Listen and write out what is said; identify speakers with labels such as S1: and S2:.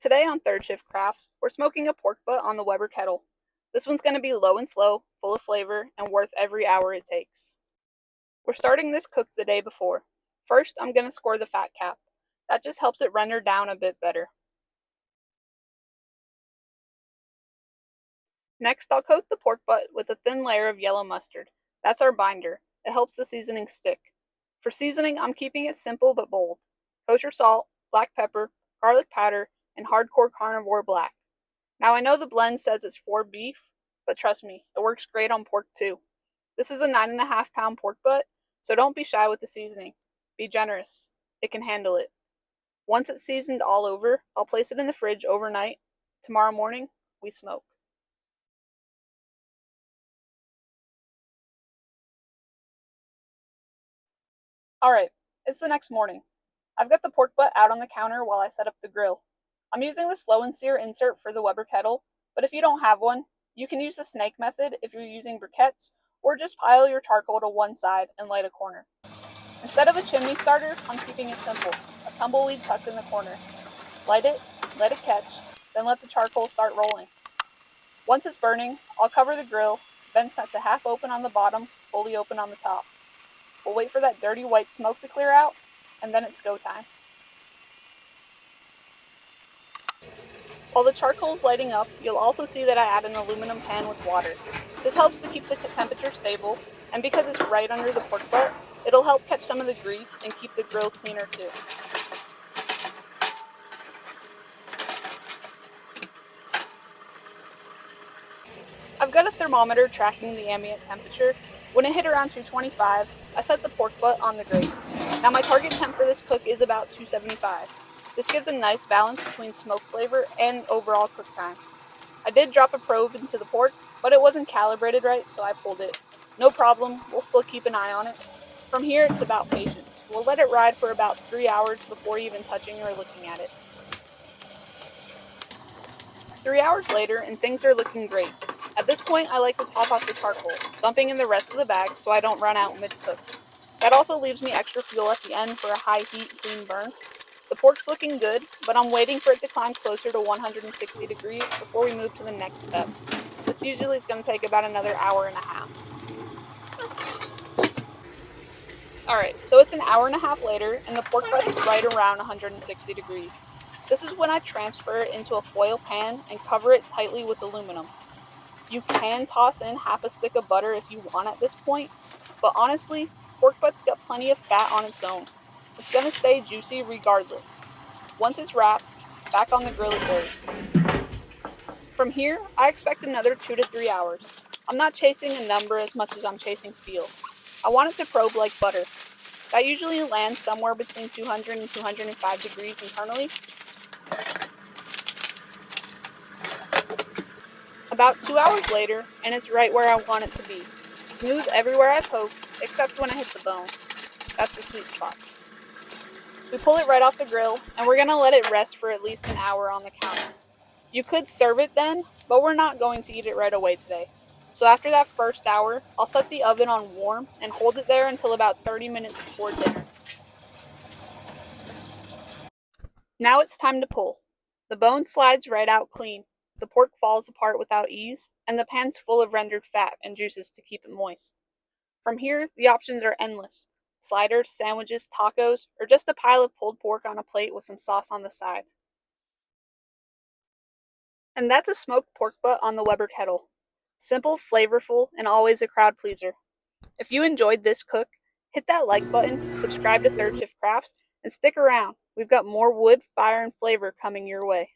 S1: Today on Third Shift Crafts, we're smoking a pork butt on the Weber Kettle. This one's going to be low and slow, full of flavor, and worth every hour it takes. We're starting this cook the day before. First, I'm going to score the fat cap. That just helps it render down a bit better. Next, I'll coat the pork butt with a thin layer of yellow mustard. That's our binder. It helps the seasoning stick. For seasoning, I'm keeping it simple but bold. Kosher salt, black pepper, garlic powder, and Hard Core Carnivore Black. Now I know the blend says it's for beef, but trust me, it works great on pork too. This is a 9.5 pound pork butt, so don't be shy with the seasoning. Be generous. It can handle it. Once it's seasoned all over, I'll place it in the fridge overnight. Tomorrow morning, we smoke. Alright, it's the next morning. I've got the pork butt out on the counter while I set up the grill. I'm using the Slow N Sear insert for the Weber Kettle, but if you don't have one, you can use the snake method if you're using briquettes, or just pile your charcoal to one side and light a corner. Instead of a chimney starter, I'm keeping it simple, a tumbleweed tucked in the corner. Light it, let it catch, then let the charcoal start rolling. Once it's burning, I'll cover the grill, then set to half open on the bottom, fully open on the top. We'll wait for that dirty white smoke to clear out, and then it's go time. While the charcoal is lighting up, you'll also see that I add an aluminum pan with water. This helps to keep the temperature stable, and because it's right under the pork butt, it'll help catch some of the grease and keep the grill cleaner too. I've got a thermometer tracking the ambient temperature. When it hit around 225, I set the pork butt on the grate. Now my target temp for this cook is about 275. This gives a nice balance between smoke flavor and overall cook time. I did drop a probe into the pork, but it wasn't calibrated right, so I pulled it. No problem, we'll still keep an eye on it. From here, it's about patience. We'll let it ride for about 3 hours before even touching or looking at it. 3 hours later, and things are looking great. At this point, I like to top off the charcoal, dumping in the rest of the bag so I don't run out mid-cook. That also leaves me extra fuel at the end for a high-heat, clean burn. The pork's looking good, but I'm waiting for it to climb closer to 160 degrees before we move to the next step. This usually is going to take about another hour and a half. Alright, so it's an hour and a half later, and the pork butt is right around 160 degrees. This is when I transfer it into a foil pan and cover it tightly with aluminum. You can toss in half a stick of butter if you want at this point, but honestly, pork butt's got plenty of fat on its own. It's going to stay juicy regardless. Once it's wrapped, back on the grill it goes. From here, I expect another 2 to 3 hours. I'm not chasing a number as much as I'm chasing feel. I want it to probe like butter. That usually lands somewhere between 200 and 205 degrees internally. About 2 hours later, and it's right where I want it to be. Smooth everywhere I poke, except when I hit the bone. That's the sweet spot. We pull it right off the grill, and we're going to let it rest for at least an hour on the counter. You could serve it then, but we're not going to eat it right away today. So after that first hour, I'll set the oven on warm and hold it there until about 30 minutes before dinner. Now it's time to pull. The bone slides right out clean. The pork falls apart without ease, and the pan's full of rendered fat and juices to keep it moist. From here, the options are endless. Sliders, sandwiches, tacos, or just a pile of pulled pork on a plate with some sauce on the side. And that's a smoked pork butt on the Weber Kettle. Simple, flavorful, and always a crowd pleaser. If you enjoyed this cook, hit that like button, subscribe to Third Shift Crafts, and stick around. We've got more wood, fire, and flavor coming your way.